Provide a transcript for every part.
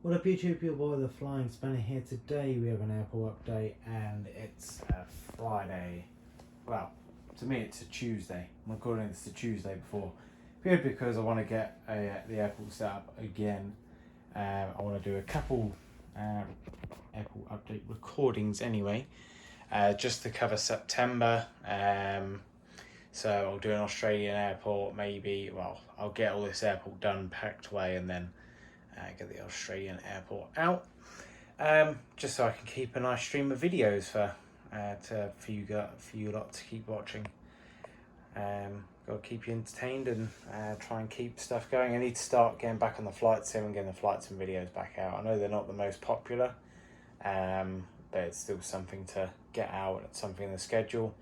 What up YouTube, your boy the Flying Spanner here. Today we have an airport update and it's a Friday. Well, to me it's a Tuesday. I'm recording this a Tuesday before. Purely because I want to get the airport set up again. I want to do a couple airport update recordings anyway. Just to cover September. So I'll do an Australian airport maybe. Well, I'll get all this airport done, packed away, and then get the Australian airport out, just so I can keep a nice stream of videos for you lot to keep watching. Got to keep you entertained and try and keep stuff going. I need to start getting back on the flight sim and getting the flight sim videos back out. I know they're not the most popular, but it's still something to get out. It's something in the schedule,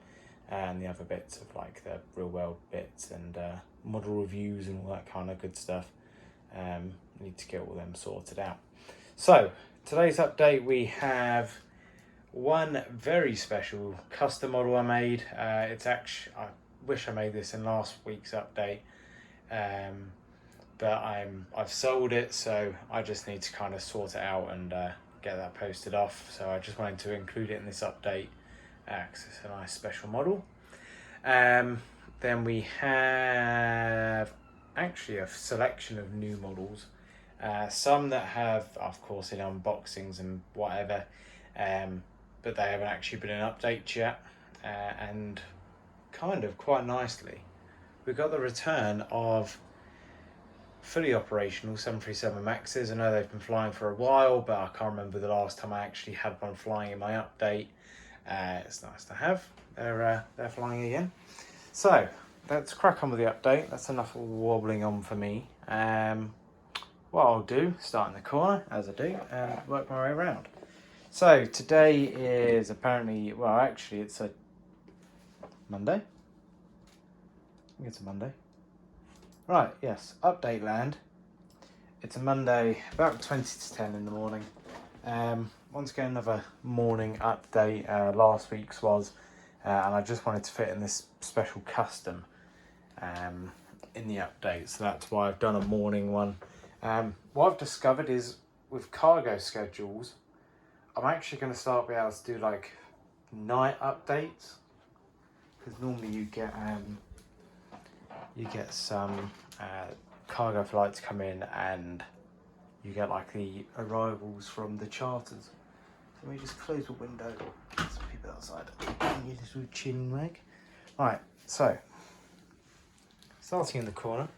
and the other bits of like the real world bits and model reviews and all that kind of good stuff. Need to get all them sorted out. So today's update, we have one very special custom model I made. It's actually, I wish I made this in last week's update, but I've sold it, so I just need to kind of sort it out and get that posted off. So I just wanted to include it in this update because it's a nice special model. Then we have actually a selection of new models. Some that have, of course, in unboxings and whatever, but they haven't actually been in updates yet. And kind of quite nicely, we've got the return of fully operational 737 Maxes. I know they've been flying for a while, but I can't remember the last time I actually had one flying in my update. It's nice to have. They're flying again. So let's crack on with the update. That's enough wobbling on for me. What I'll do, start in the corner, as I do, and work my way around. So today is apparently, well actually it's a Monday? I think it's a Monday. Right, yes, update land. It's a Monday, about 20 to 10 in the morning. Once again, another morning update. Last week's was, and I just wanted to fit in this special custom in the update, so that's why I've done a morning one. What I've discovered is with cargo schedules, I'm actually going to start being able to do like night updates, because normally you get some cargo flights come in and you get like the arrivals from the charters. So let me just close the window. There's some people outside. You little chin wag. Alright, so starting in the corner,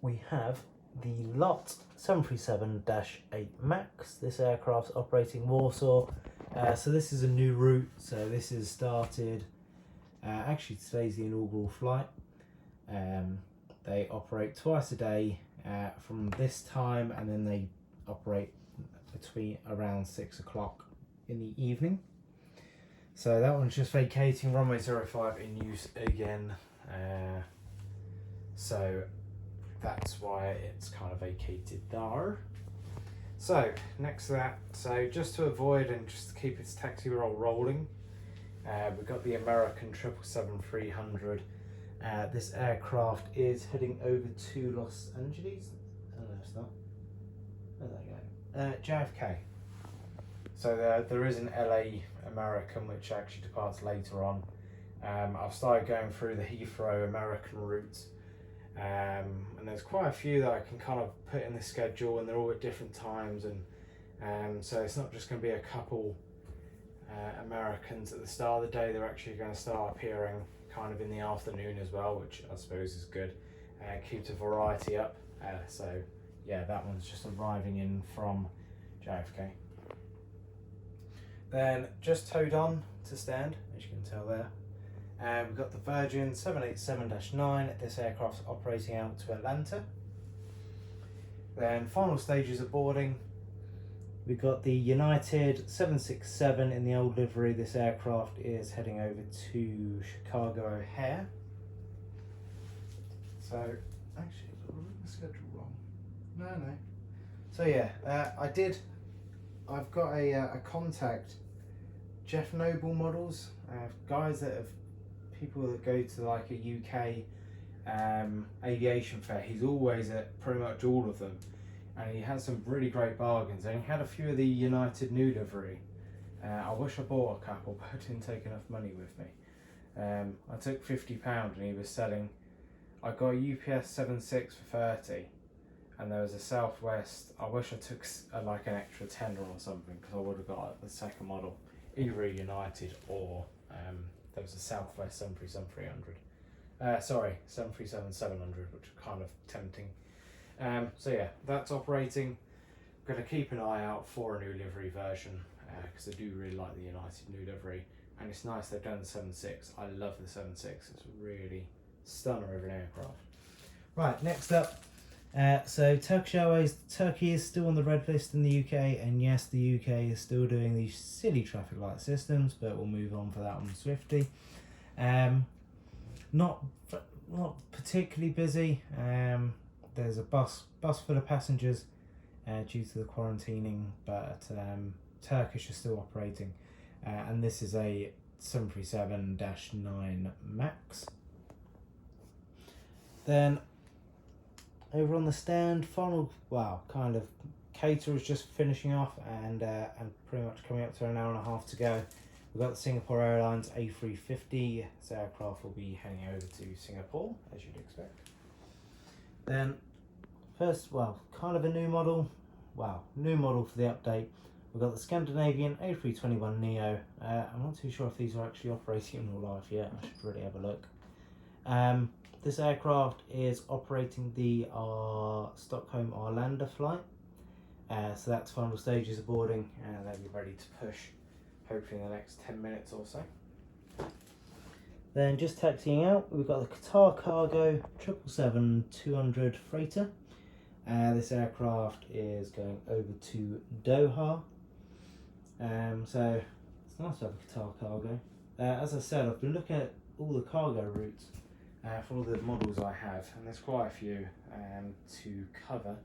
we have the Lot 737-8 MAX. This aircraft's operating Warsaw. So this is a new route. So this is started, actually today's the inaugural flight. They operate twice a day from this time, and then they operate between around 6 o'clock in the evening. So that one's just vacating, runway 05 in use again. So that's why it's kind of vacated there. So next to that, so just to avoid and just to keep its taxi roll rolling, we've got the American 777-300. This aircraft is heading over to Los Angeles. Oh no, it's not. Where's that going? JFK. So there is an LA American which actually departs later on. I've started going through the Heathrow American routes, and there's quite a few that I can kind of put in the schedule, and they're all at different times, and so it's not just going to be a couple Americans at the start of the day. They're actually going to start appearing kind of in the afternoon as well, which I suppose is good. Keeps a variety up. So yeah, that one's just arriving in from JFK. Then just towed on to stand, as you can tell there. We've got the Virgin 787-9. This aircraft's operating out to Atlanta. Then final stages of boarding. We've got the United 767 in the old livery. This aircraft is heading over to Chicago O'Hare. So, actually, I wrote the schedule wrong. No. So yeah, I've got a contact, Jeff Noble Models, guys that have, people that go to like a UK aviation fair. He's always at pretty much all of them. and he had some really great bargains, and he had a few of the United New livery. I wish I bought a couple, but I didn't take enough money with me. I took £50 and he was selling, I got a UPS 76 for 30, and there was a Southwest. I wish I took like an extra tenner or something, because I would have got the second model, either a United or there was a Southwest 737-300. Sorry, 737-700, which are kind of tempting. So yeah, that's operating. I'm going to keep an eye out for a new livery version, because I do really like the United New livery, and it's nice they've done the 76. I love the 76. It's a really stunner of an aircraft. Right, next up. So Turkish Airways, Turkey is still on the red list in the UK, and yes, the UK is still doing these silly traffic light systems, but we'll move on for that one swiftly. Not particularly busy. There's a bus full of passengers due to the quarantining, but Turkish is still operating, and this is a 737-9 MAX. Then over on the stand, kind of cater is just finishing off, and pretty much coming up to an hour and a half to go. We've got the Singapore Airlines A320. This aircraft will be heading over to Singapore, as you'd expect. Then first, kind of a new model. New model for the update. We've got the Scandinavian A321 Neo. I'm not too sure if these are actually operating in real life yet. I should really have a look. This aircraft is operating the Stockholm Arlanda flight. So that's final stages of boarding, and they'll be ready to push hopefully in the next 10 minutes or so. Then just taxiing out, we've got the Qatar Cargo 777-200 freighter. This aircraft is going over to Doha. So it's nice to have a Qatar Cargo. As I said, I've been looking at all the cargo routes for all the models I have, and there's quite a few to cover.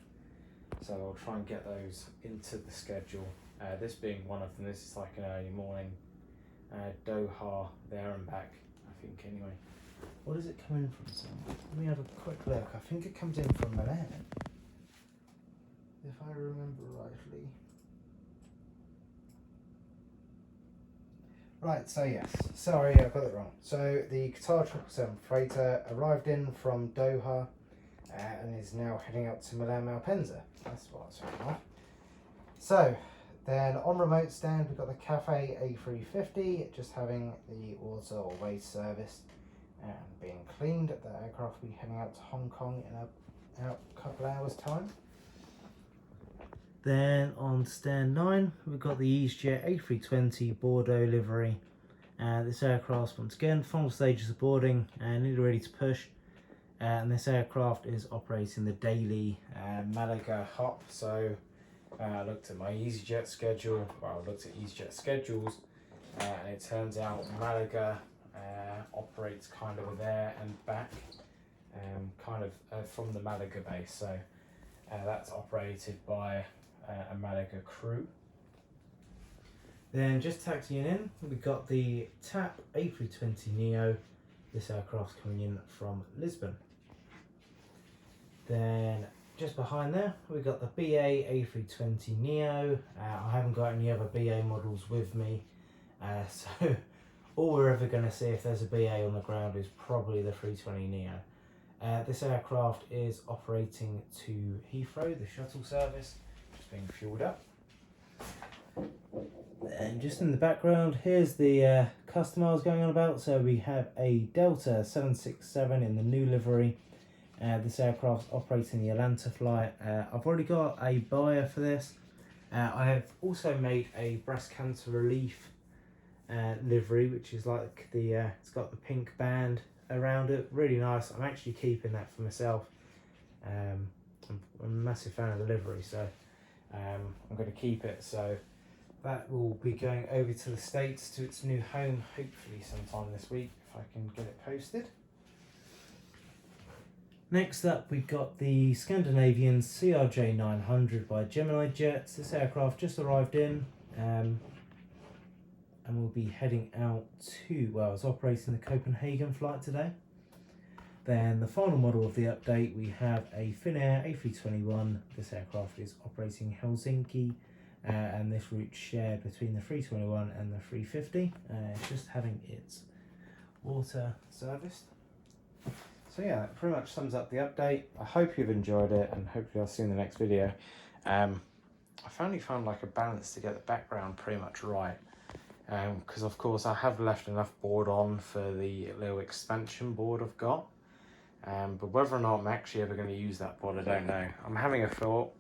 So I'll try and get those into the schedule. This being one of them. This is like an early morning Doha there and back, I think, anyway. What does it come in from somewhere? Let me have a quick look. I think it comes in from Milan, if I remember rightly. Right, so yes, sorry, I got it wrong. So the Qatar 777 freighter arrived in from Doha and is now heading out to Milan Malpensa. That's what I was thinking of. So then on remote stand, we've got the Cafe A350 just having the water or waste service and being cleaned. The aircraft will be heading out to Hong Kong in a couple hours time. Then on stand 9, we've got the EasyJet A320 Bordeaux livery. This aircraft, once again, final stages of boarding and nearly ready to push. And this aircraft is operating the daily Malaga hop. So I looked at my EasyJet schedule, I looked at EasyJet schedules, and it turns out Malaga operates kind of there and back, from the Malaga base. So that's operated by a Malaga crew. Then just taxiing in, we've got the TAP A320 Neo. This aircraft coming in from Lisbon. Then just behind there, we've got the BA A320 Neo. I haven't got any other BA models with me, so all we're ever going to see if there's a BA on the ground is probably the 320 Neo. This aircraft is operating to Heathrow, the shuttle service, just being fueled up. And just in the background, here's the customer I was going on about. So we have a Delta 767 in the new livery. This aircraft's operating the Atlanta flight. I've already got a buyer for this. I have also made a breast cancer relief livery, which is like the it's got the pink band around it, really nice. I'm actually keeping that for myself. I'm a massive fan of the livery, so I'm going to keep it. So that will be going over to the States to its new home, hopefully sometime this week if I can get it posted. Next up, we've got the Scandinavian CRJ900 by GeminiJets. This aircraft just arrived in and will be heading out to, it's operating the Copenhagen flight today. Then the final model of the update, we have a Finnair A321. This aircraft is operating Helsinki, and this route shared between the 321 and the 350. It's just having its water serviced. So yeah, that pretty much sums up the update. I hope you've enjoyed it, and hopefully I'll see you in the next video. I finally found like a balance to get the background pretty much right, because of course I have left enough board on for the little expansion board I've got, but whether or not I'm actually ever going to use that board, I don't know. I'm having a thought.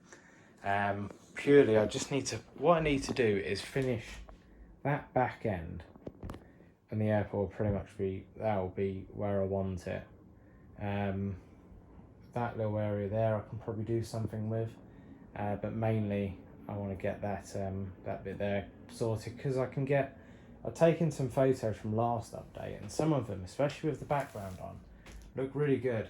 Purely I just need to, what I need to do is finish that back end, and the airport will pretty much be, that will be where I want it. That little area there I can probably do something with, but mainly I want to get that that bit there sorted, because I've taken some photos from last update, and some of them, especially with the background on, look really good.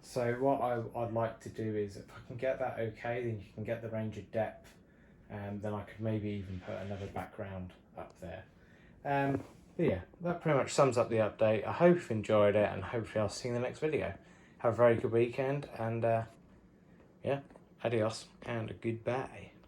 So what I'd like to do is, if I can get that okay, then you can get the range of depth, and then I could maybe even put another background up there. But yeah, that pretty much sums up the update. I hope you've enjoyed it, and hopefully I'll see you in the next video. Have a very good weekend, and yeah, adios and goodbye.